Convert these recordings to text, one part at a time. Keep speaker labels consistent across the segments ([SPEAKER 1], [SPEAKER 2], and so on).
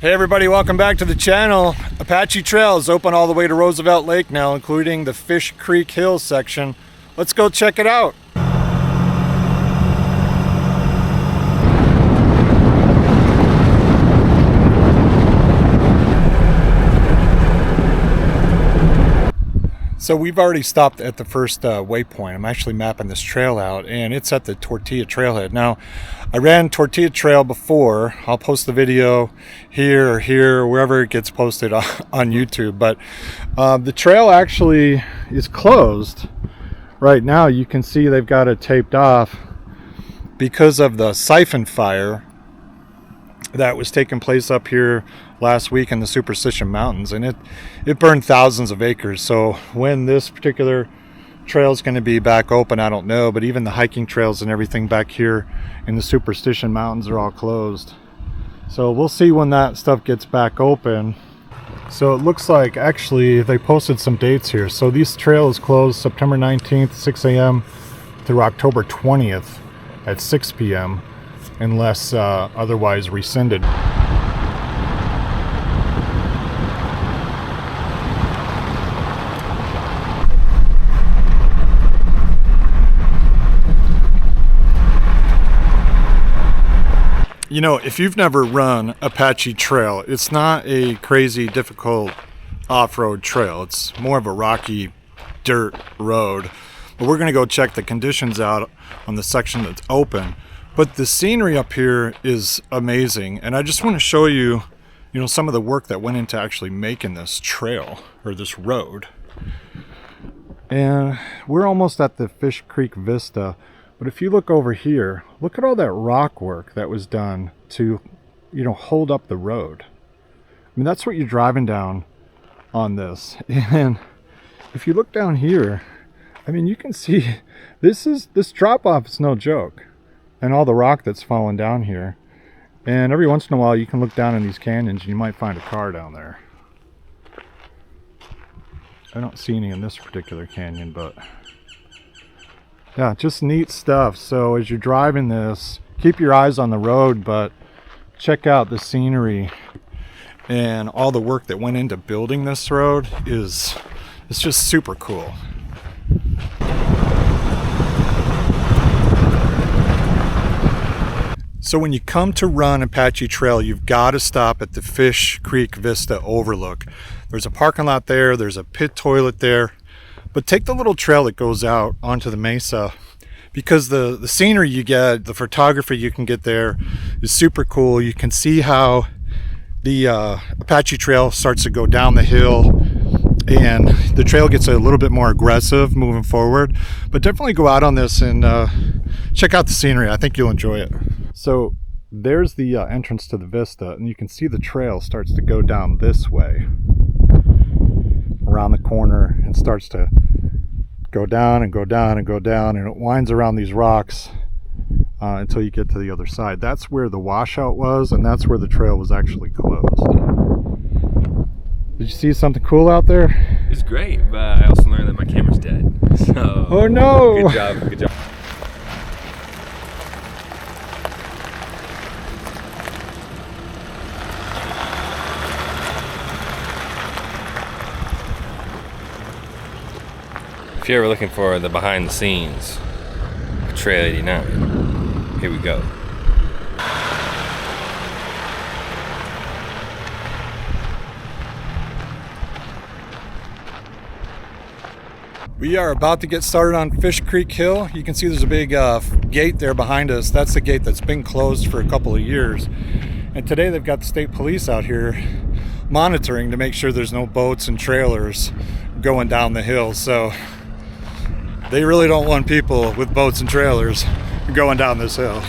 [SPEAKER 1] Hey everybody, welcome back to the channel. Apache Trail is open all the way to Roosevelt Lake now, including the Fish Creek Hills section. Let's go check it out. So we've already stopped at the first waypoint. I'm actually mapping this trail out, and it's at the Tortilla Trailhead. Now, I ran Tortilla Trail before. I'll post the video here or here, wherever it gets posted on YouTube. But the trail actually is closed right now. You can see they've got it taped off because of the siphon fire that was taking place up here last week in the Superstition Mountains, and it burned thousands of acres. So when this particular trail is going to be back open, I don't know, but even the hiking trails and everything back here in the Superstition Mountains are all closed. So we'll see when that stuff gets back open. So it looks like actually they posted some dates here. So this trail is closed September 19th 6 a.m. through October 20th at 6 p.m. unless otherwise rescinded. You know, if you've never run Apache Trail, it's not a crazy difficult off-road trail. It's more of a rocky dirt road. But we're going to go check the conditions out on the section that's open. But the scenery up here is amazing, and I just want to show you, some of the work that went into actually making this trail, or this road. And we're almost at the Creek Vista, but if you look over here, look at all that rock work that was done to, hold up the road. I mean, that's what you're driving down on this. And if you look down here, I mean, you can see this drop-off is no joke. And all the rock that's fallen down here. And every once in a while you can look down in these canyons and you might find a car down there. I don't see any in this particular canyon, but yeah, just neat stuff. So as you're driving this, keep your eyes on the road, but check out the scenery and all the work that went into building this road it's just super cool. So when you come to run Apache Trail, you've got to stop at the Fish Creek Vista Overlook. There's a parking lot there, there's a pit toilet there, but take the little trail that goes out onto the mesa, because the scenery you get, the photography you can get there is super cool. You can see how the Apache Trail starts to go down the hill, and the trail gets a little bit more aggressive moving forward. But definitely go out on this and check out the scenery. I think you'll enjoy it. So there's the entrance to the vista, and you can see the trail starts to go down this way around the corner and starts to go down and go down and go down, and it winds around these rocks until you get to the other side. That's where the washout was, and that's where the trail was actually closed. Did you see something cool out there?
[SPEAKER 2] It's great, but I also learned that my camera's dead. So
[SPEAKER 1] oh no!
[SPEAKER 2] Good job, good job. If you're ever looking for the behind the scenes of Trail 89, here we go.
[SPEAKER 1] We are about to get started on Fish Creek Hill. You can see there's a big gate there behind us. That's the gate that's been closed for a couple of years. And today they've got the state police out here monitoring to make sure there's no boats and trailers going down the hill. So they really don't want people with boats and trailers going down this hill.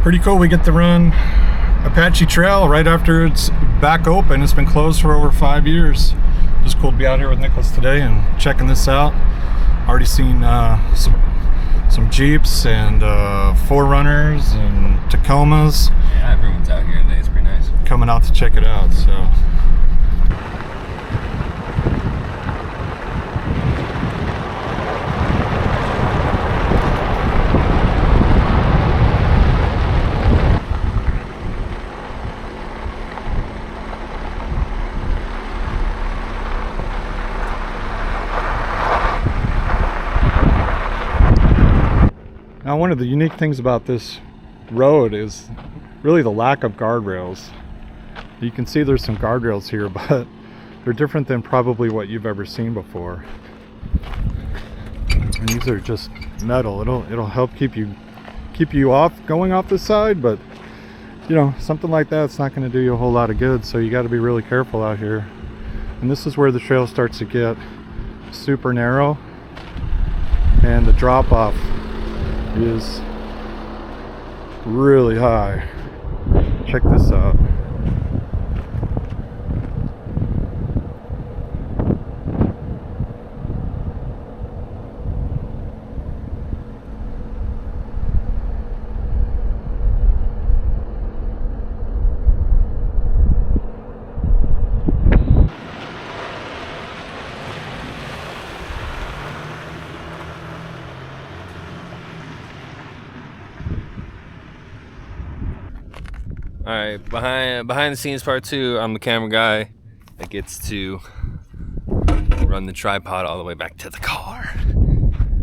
[SPEAKER 1] Pretty cool. We get to run Apache Trail right after it's back open. It's been closed for over 5 years. Just cool to be out here with Nicholas today and checking this out. Already seen some Jeeps and 4Runners and Tacomas.
[SPEAKER 2] Yeah, everyone's out here today. It's pretty nice.
[SPEAKER 1] Coming out to check it out. So one of the unique things about this road is really the lack of guardrails. You can see there's some guardrails here, but they're different than probably what you've ever seen before. And these are just metal. It'll help keep you off going off the side, but you know, something like that's not going to do you a whole lot of good, so you got to be really careful out here. And this is where the trail starts to get super narrow, and the drop off is really high. Check this out.
[SPEAKER 2] All right, behind the scenes part 2, I'm the camera guy that gets to run the tripod all the way back to the car.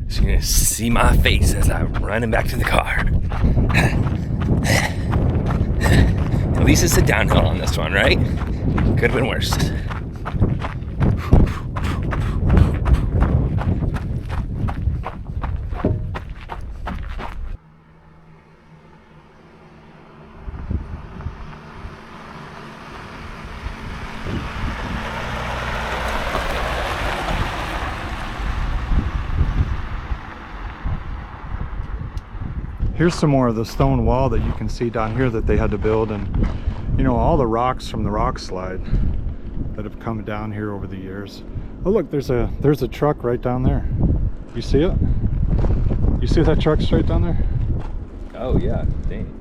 [SPEAKER 2] So you're gonna see my face as I'm running back to the car. At least it's a downhill on this one, right? Could have been worse.
[SPEAKER 1] Here's some more of the stone wall that you can see down here that they had to build, and you know, all the rocks from the rock slide that have come down here over the years. Oh look, there's a truck right down there. You see it? You see that truck straight down there?
[SPEAKER 2] Oh yeah, dang.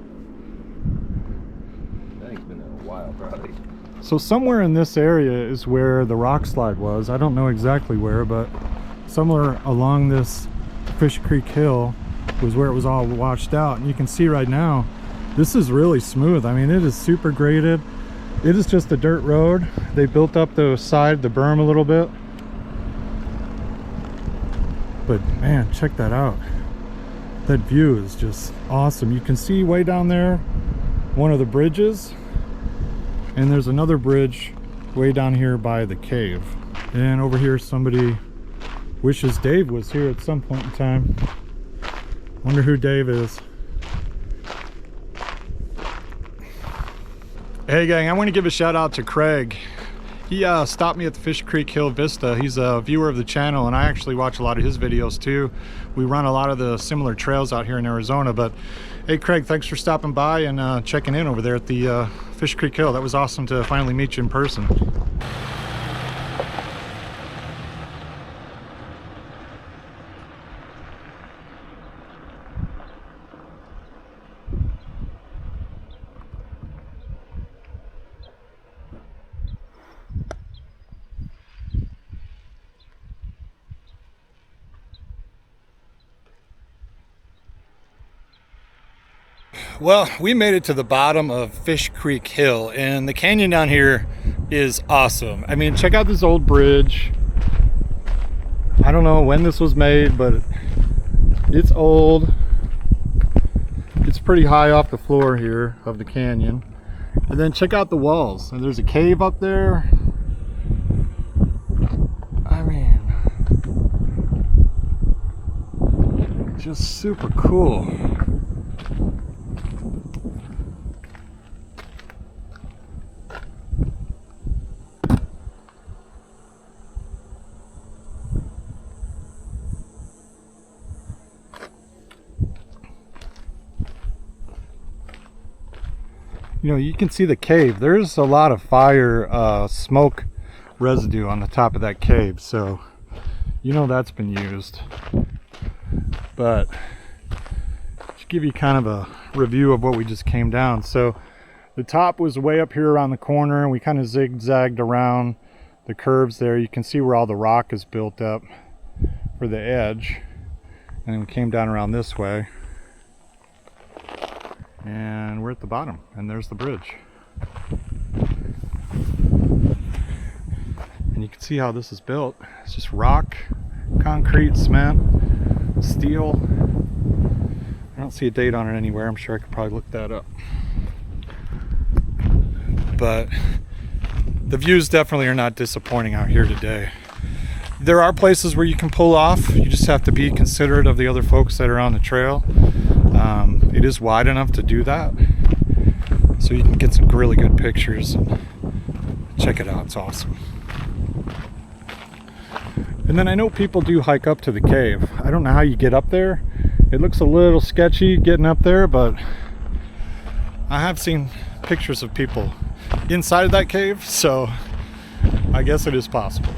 [SPEAKER 2] That thing's been there a while probably.
[SPEAKER 1] So somewhere in this area is where the rock slide was. I don't know exactly where, but somewhere along this Fish Creek Hill was where it was all washed out. And you can see right now, this is really smooth. I mean, it is super graded. It is just a dirt road. They built up the side, the berm a little bit. But man, check that out. That view is just awesome. You can see way down there one of the bridges, and there's another bridge way down here by the cave. And over here somebody wishes Dave was here at some point in time. Wonder who Dave is. Hey gang, I want to give a shout out to Craig. He stopped me at the Fish Creek Hill Vista. He's a viewer of the channel, and I actually watch a lot of his videos too. We run a lot of the similar trails out here in Arizona. But hey Craig, thanks for stopping by and checking in over there at the Fish Creek Hill. That was awesome to finally meet you in person. Well, we made it to the bottom of Fish Creek Hill, and the canyon down here is awesome. I mean, check out this old bridge. I don't know when this was made, but it's old. It's pretty high off the floor here of the canyon. And then check out the walls. And there's a cave up there. I mean, just super cool. You know, you can see the cave. There's a lot of fire smoke residue on the top of that cave, so you know that's been used. But to give you kind of a review of what we just came down. So the top was way up here around the corner, and we kind of zigzagged around the curves there. You can see where all the rock is built up for the edge, and then we came down around this way. And we're at the bottom, and there's the bridge. And you can see how this is built. It's just rock, concrete, cement, steel. don't see a date on it anywhere. I'm sure I could probably look that up. But the views definitely are not disappointing out here today. There are places where you can pull off. You just have to be considerate of the other folks that are on the trail. It is wide enough to do that, so you can get some really good pictures. And check it out, it's awesome. And then I know people do hike up to the cave. I don't know how you get up there. It looks a little sketchy getting up there, but I have seen pictures of people inside of that cave, so I guess it is possible.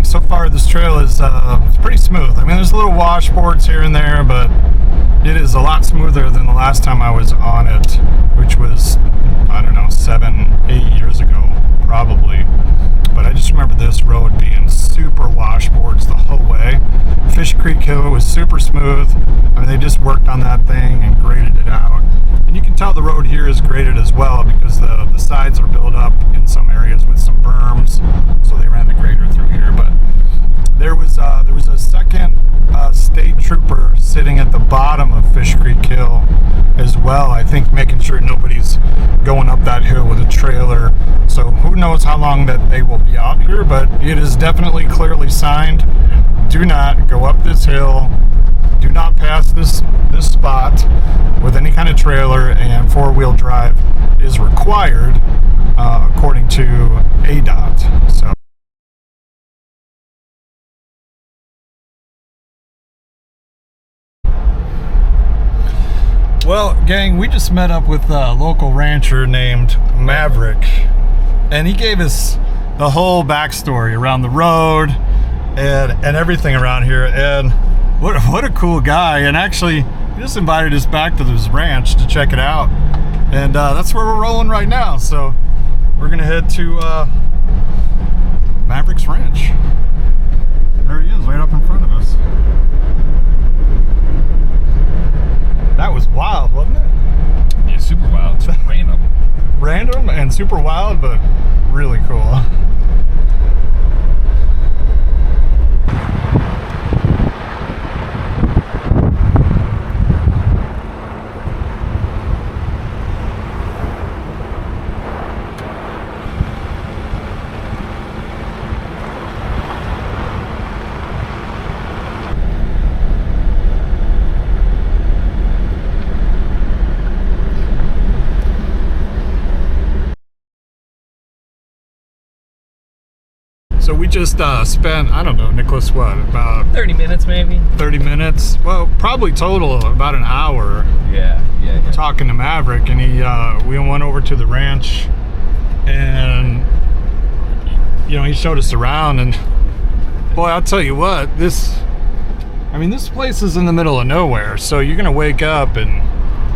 [SPEAKER 1] So far this trail is pretty smooth. I mean, there's little washboards here and there, but it is a lot smoother than the last time I was on it, which was, I don't know, 7-8 years ago probably. But I just remember this road being super washboards the whole way. Fish Creek Hill was super smooth. I mean, they just worked on that thing and graded it out. And you can tell the road here is graded as well, because the sides are built up in some areas with some berms, so they ran the grader through here. But there was a second state trooper sitting at the bottom of Fish Creek Hill as well, I think making sure nobody's going up that hill with a trailer. So who knows how long that they will be out here, but it is definitely clearly signed. Do not go up this hill. Do not pass this spot with any kind of trailer, and four-wheel drive is required according to ADOT. So. Well, gang, we just met up with a local rancher named Maverick, and he gave us the whole backstory around the road and everything around here. And what a cool guy. And actually, he just invited us back to his ranch to check it out. And that's where we're rolling right now. So we're gonna head to Maverick's ranch. There he is, right up in front of us. That was wild, wasn't it?
[SPEAKER 2] Yeah, super wild. Random.
[SPEAKER 1] Random and super wild, but really cool. So we just spent, I don't know, Nicholas, what, about
[SPEAKER 2] 30 minutes maybe?
[SPEAKER 1] 30 minutes? Well, probably total about an hour.
[SPEAKER 2] Yeah.
[SPEAKER 1] Talking to Maverick, and we went over to the ranch, and he showed us around, and boy, I'll tell you what, this place is in the middle of nowhere, so you're gonna wake up and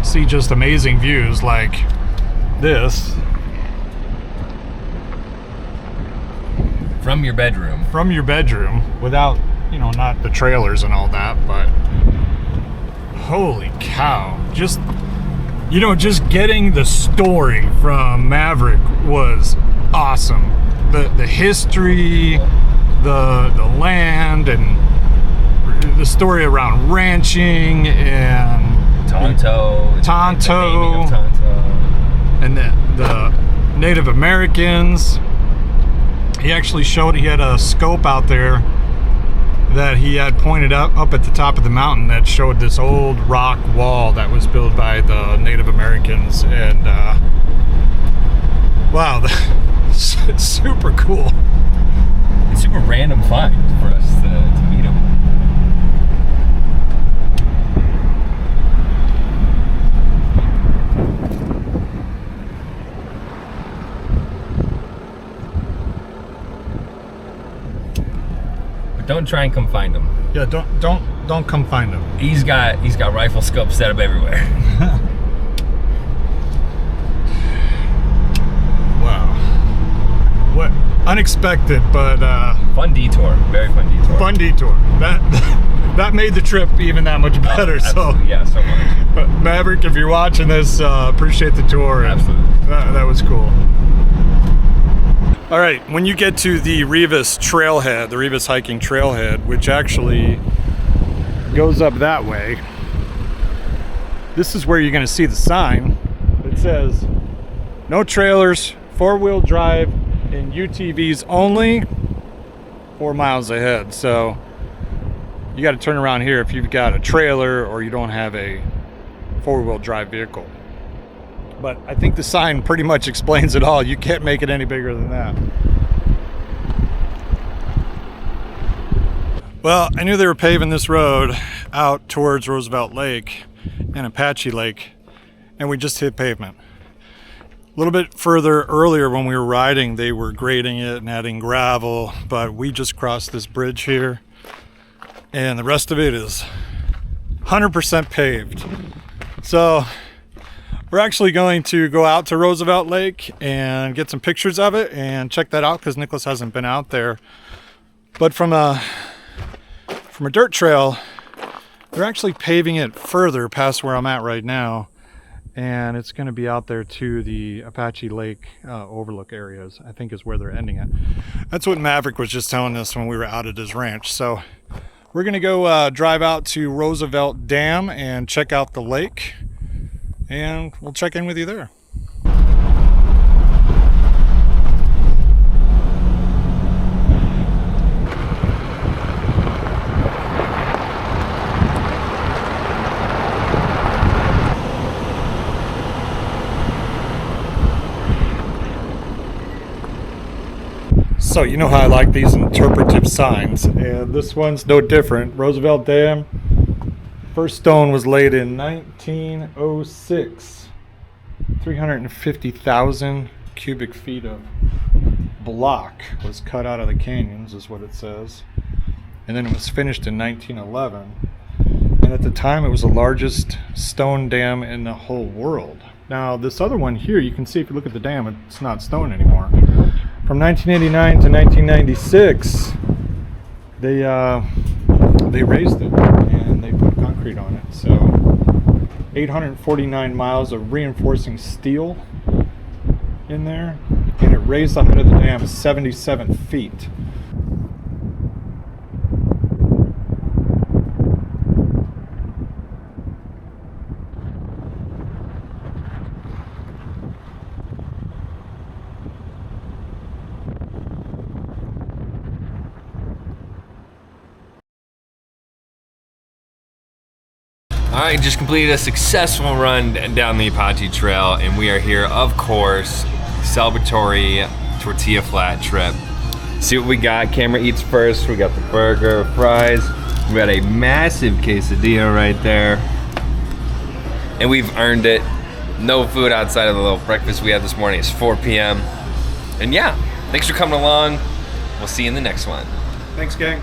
[SPEAKER 1] see just amazing views like this.
[SPEAKER 2] From your bedroom.
[SPEAKER 1] From your bedroom, without, not the trailers and all that, but holy cow. Just getting the story from Maverick was awesome. The history, the land, and the story around ranching and
[SPEAKER 2] Tonto,
[SPEAKER 1] and the Native Americans. He actually showed he had a scope out there that he had pointed up at the top of the mountain that showed this old rock wall that was built by the Native Americans. And wow, it's super cool.
[SPEAKER 2] It's super random find for us to meet him. but don't try and come find him.
[SPEAKER 1] Yeah, don't come find him.
[SPEAKER 2] He's got rifle scopes set up everywhere.
[SPEAKER 1] Wow. What unexpected, but
[SPEAKER 2] fun detour. Very fun detour.
[SPEAKER 1] Fun detour. That made the trip even that much better. So
[SPEAKER 2] yeah, so much.
[SPEAKER 1] But Maverick, if you're watching this, appreciate the tour.
[SPEAKER 2] Absolutely.
[SPEAKER 1] That was cool. All right, when you get to the Revis trailhead, the Revis hiking trailhead, which actually goes up that way, this is where you're going to see the sign that says no trailers, 4-wheel drive, and UTVs only, 4 miles ahead. So you got to turn around here if you've got a trailer or you don't have a 4-wheel drive vehicle. But I think the sign pretty much explains it all. You can't make it any bigger than that. Well, I knew they were paving this road out towards Roosevelt Lake and Apache Lake, and we just hit pavement. A little bit further earlier when we were riding, they were grading it and adding gravel, but we just crossed this bridge here, and the rest of it is 100% paved. So we're actually going to go out to Roosevelt Lake and get some pictures of it and check that out because Nicholas hasn't been out there. But from a dirt trail, they're actually paving it further past where I'm at right now, and it's going to be out there to the Apache Lake overlook areas, I think is where they're ending it. That's what Maverick was just telling us when we were out at his ranch. So we're going to go drive out to Roosevelt Dam and check out the lake, and we'll check in with you there. So you know how I like these interpretive signs, and this one's no different. Roosevelt Dam, first stone was laid in 1906. 350,000 cubic feet of block was cut out of the canyons, is what it says. And then it was finished in 1911. And at the time, it was the largest stone dam in the whole world. Now, this other one here, you can see if you look at the dam, it's not stone anymore. From 1989 to 1996, they raised it and they put concrete on it. So 849 miles of reinforcing steel in there, and it raised the height of the dam 77 feet.
[SPEAKER 2] Alright, just completed a successful run down the Apache Trail, and we are here, of course, celebratory tortilla flat trip. See what we got. Camera eats first. We got the burger, fries. We got a massive quesadilla right there. And we've earned it. No food outside of the little breakfast we had this morning. It's 4 p.m. And yeah, thanks for coming along. We'll see you in the next one.
[SPEAKER 1] Thanks, gang.